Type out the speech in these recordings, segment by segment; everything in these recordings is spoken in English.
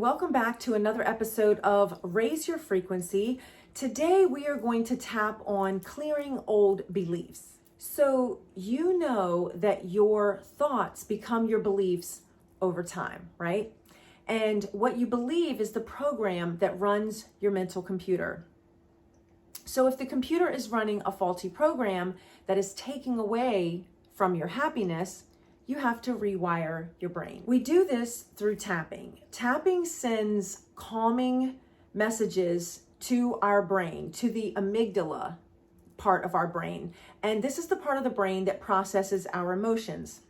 and welcome back to another episode of Raise Your Frequency. Today we are going to tap on clearing old beliefs. So you know that your thoughts become your beliefs over time, right? And what you believe is the program that runs your mental computer. So if the computer is running a faulty program that is taking away from your happiness, you have to rewire your brain. We do this through tapping. Tapping sends calming messages to our brain, to the amygdala part of our brain. And this is the part of the brain that processes our emotions.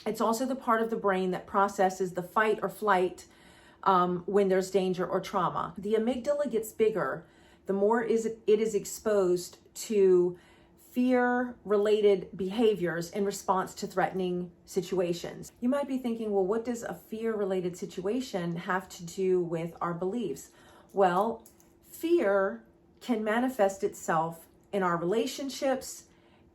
It's also the part of the brain that processes the fight or flight when there's danger or trauma. The amygdala gets bigger the more it is exposed to fear-related behaviors in response to threatening situations. You might be thinking, well, what does a fear-related situation have to do with our beliefs? Well, fear can manifest itself in our relationships,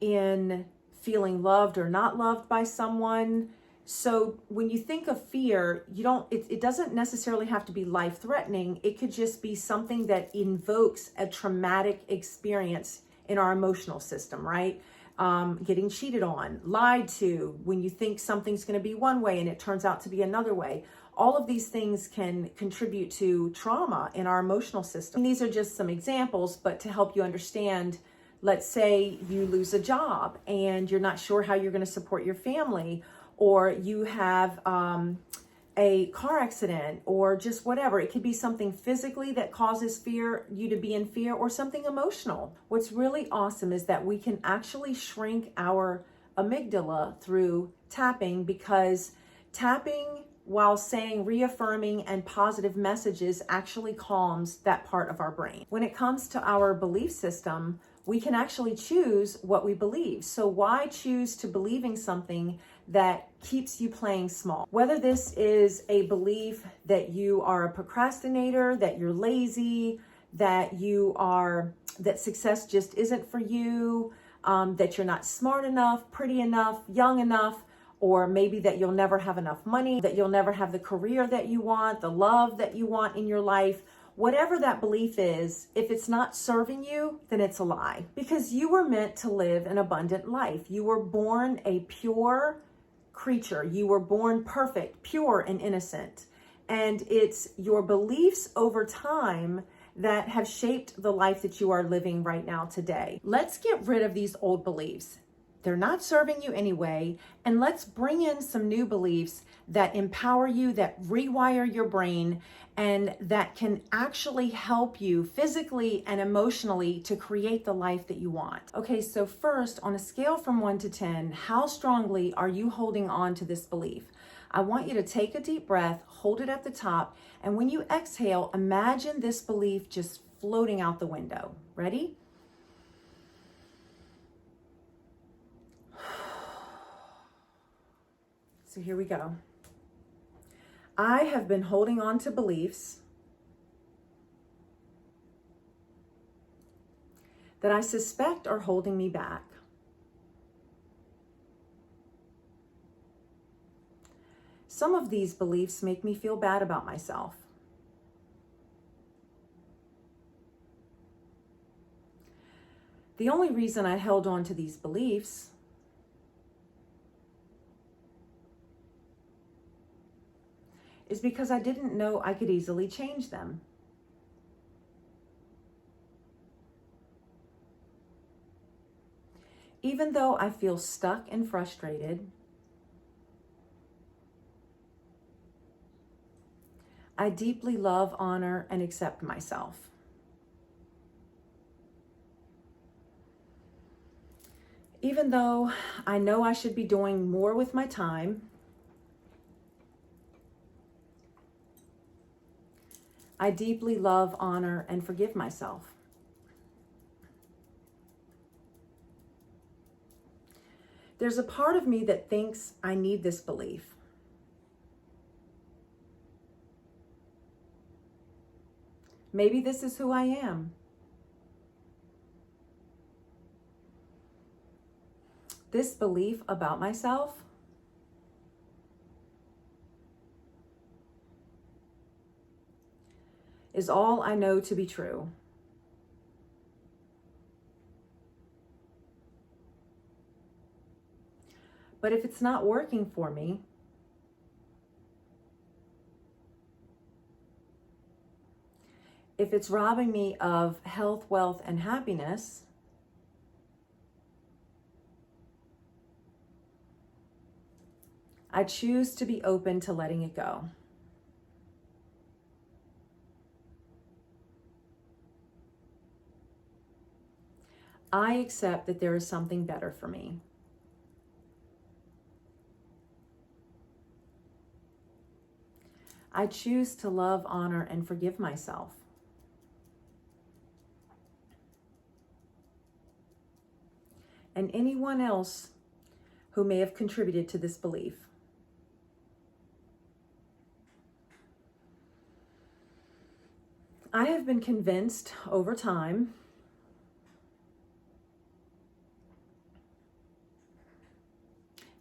in feeling loved or not loved by someone. So when you think of fear, it doesn't necessarily have to be life-threatening. It could just be something that invokes a traumatic experience in our emotional system, right? Getting cheated on, lied to, when you think something's going to be one way and it turns out to be another way. All of these things can contribute to trauma in our emotional system. And these are just some examples, but to help you understand, let's say you lose a job and you're not sure how you're going to support your family, or you have a car accident, or just whatever. It could be something physically that causes you to be in fear, or something emotional. What's really awesome is that we can actually shrink our amygdala through tapping, because tapping while saying reaffirming and positive messages actually calms that part of our brain. When it comes to our belief system, we can actually choose what we believe. So why choose to believing something that keeps you playing small? Whether this is a belief that you are a procrastinator, that you're lazy, that success just isn't for you, that you're not smart enough, pretty enough, young enough, or maybe that you'll never have enough money, that you'll never have the career that you want, the love that you want in your life. Whatever that belief is, if it's not serving you, then it's a lie. Because you were meant to live an abundant life. You were born a pure creature. You were born perfect, pure, and innocent. And it's your beliefs over time that have shaped the life that you are living right now today. Let's get rid of these old beliefs. They're not serving you anyway. And let's bring in some new beliefs that empower you, that rewire your brain, and that can actually help you physically and emotionally to create the life that you want. Okay, so first, on a scale from 1 to 10, how strongly are you holding on to this belief? I want you to take a deep breath, hold it at the top, and when you exhale, imagine this belief just floating out the window. Ready? So here we go. I have been holding on to beliefs that I suspect are holding me back. Some of these beliefs make me feel bad about myself. The only reason I held on to these beliefs is because I didn't know I could easily change them. Even though I feel stuck and frustrated, I deeply love, honor, and accept myself. Even though I know I should be doing more with my time, I deeply love, honor, and forgive myself. There's a part of me that thinks I need this belief. Maybe this is who I am. This belief about myself is all I know to be true. But if it's not working for me, if it's robbing me of health, wealth, and happiness, I choose to be open to letting it go. I accept that there is something better for me. I choose to love, honor, and forgive myself. And anyone else who may have contributed to this belief. I have been convinced over time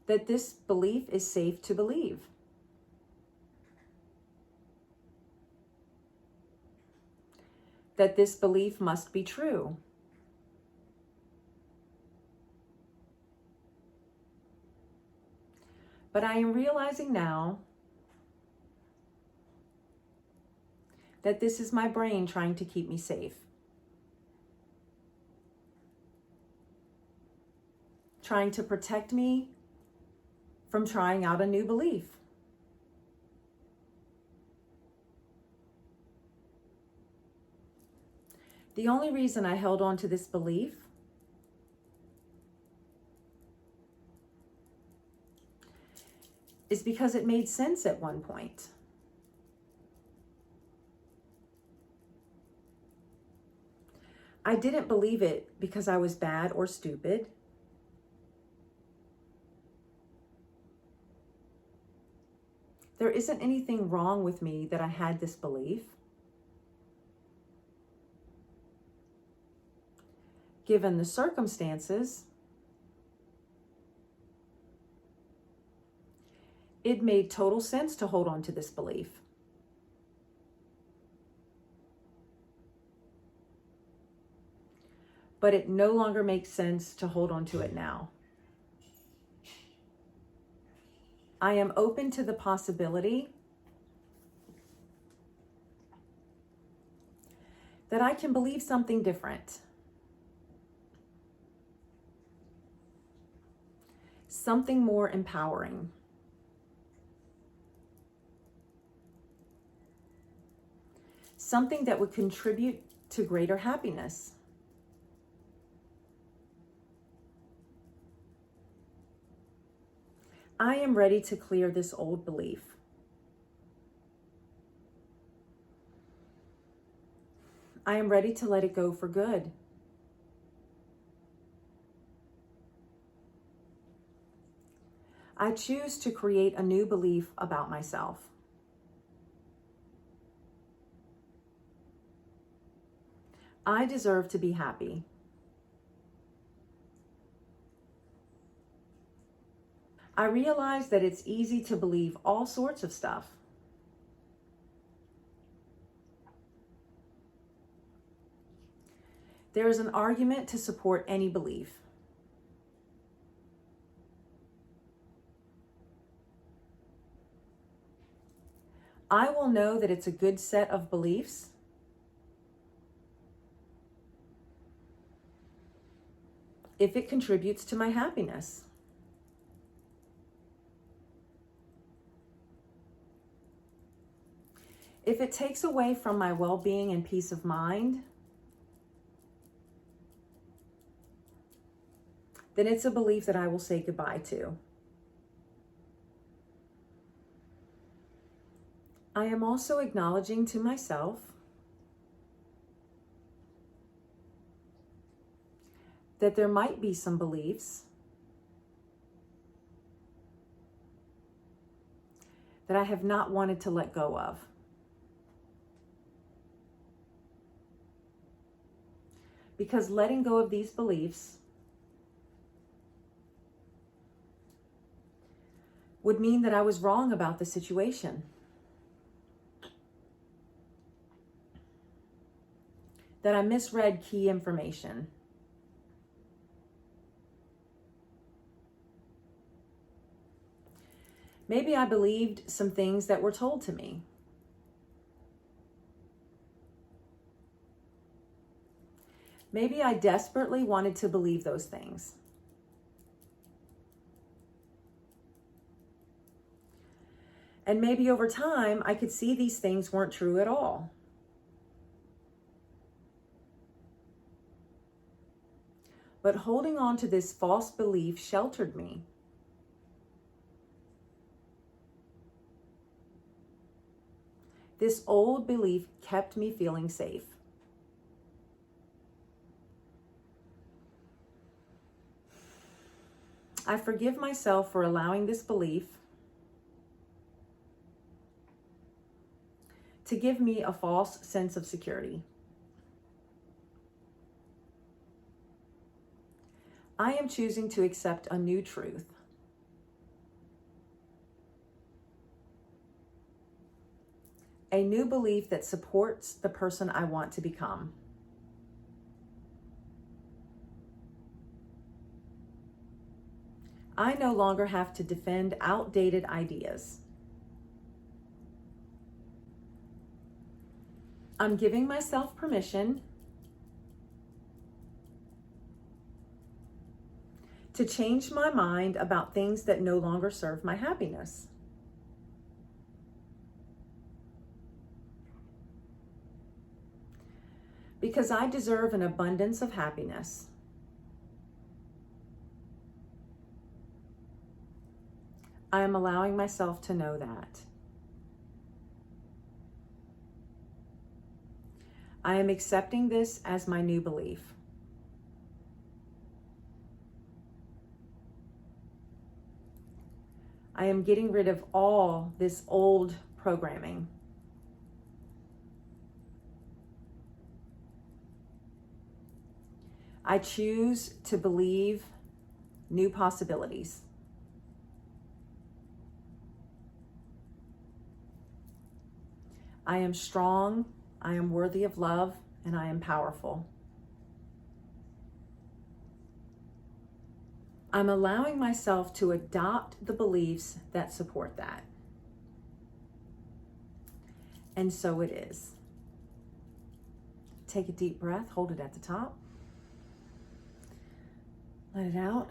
that this belief is safe to believe. That this belief must be true. But I am realizing now that this is my brain trying to keep me safe. Trying to protect me from trying out a new belief. The only reason I held on to this belief is because it made sense at one point. I didn't believe it because I was bad or stupid. There isn't anything wrong with me that I had this belief. Given the circumstances, it made total sense to hold on to this belief. But it no longer makes sense to hold on to it now. I am open to the possibility that I can believe something different. Something more empowering. Something that would contribute to greater happiness. I am ready to clear this old belief. I am ready to let it go for good. I choose to create a new belief about myself. I deserve to be happy. I realize that it's easy to believe all sorts of stuff. There is an argument to support any belief. I will know that it's a good set of beliefs if it contributes to my happiness. If it takes away from my well-being and peace of mind, then it's a belief that I will say goodbye to. I am also acknowledging to myself that there might be some beliefs that I have not wanted to let go of. Because letting go of these beliefs would mean that I was wrong about the situation. that I misread key information. Maybe I believed some things that were told to me. Maybe I desperately wanted to believe those things. And maybe over time, I could see these things weren't true at all. But holding on to this false belief sheltered me. This old belief kept me feeling safe. I forgive myself for allowing this belief to give me a false sense of security. I am choosing to accept a new truth. A new belief that supports the person I want to become. I no longer have to defend outdated ideas. I'm giving myself permission to change my mind about things that no longer serve my happiness. Because I deserve an abundance of happiness. I am allowing myself to know that. I am accepting this as my new belief. I am getting rid of all this old programming. I choose to believe new possibilities. I am strong, I am worthy of love, and I am powerful. I'm allowing myself to adopt the beliefs that support that. And so it is. Take a deep breath, hold it at the top. Let it out.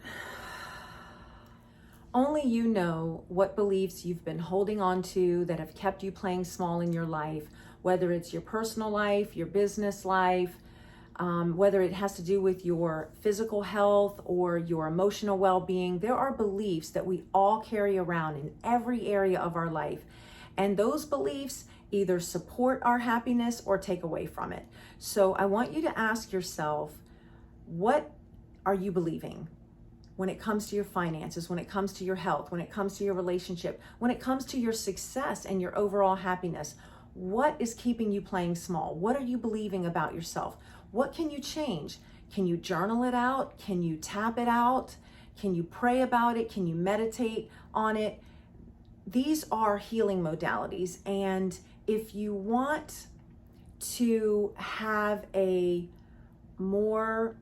Only you know what beliefs you've been holding on to that have kept you playing small in your life, whether it's your personal life, your business life, whether it has to do with your physical health or your emotional well-being. There are beliefs that we all carry around in every area of our life. And those beliefs either support our happiness or take away from it. So I want you to ask yourself, what are you believing? When it comes to your finances, when it comes to your health, when it comes to your relationship, when it comes to your success and your overall happiness, what is keeping you playing small? What are you believing about yourself? What can you change? Can you journal it out? Can you tap it out? Can you pray about it? Can you meditate on it? These are healing modalities. And if you want to have a more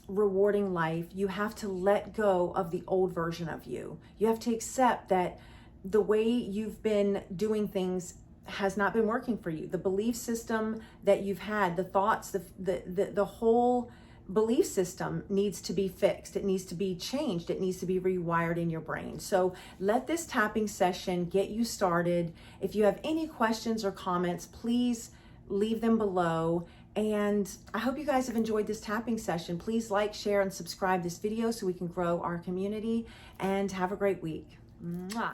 rewarding life, you have to let go of the old version of you. You have to accept that the way you've been doing things has not been working for you. The belief system that you've had, the thoughts, the whole belief system needs to be fixed. It needs to be changed. It needs to be rewired in your brain. So let this tapping session get you started. If you have any questions or comments, please leave them below. And I hope you guys have enjoyed this tapping session. Please like, share, and subscribe this video so we can grow our community. And have a great week. Mwah.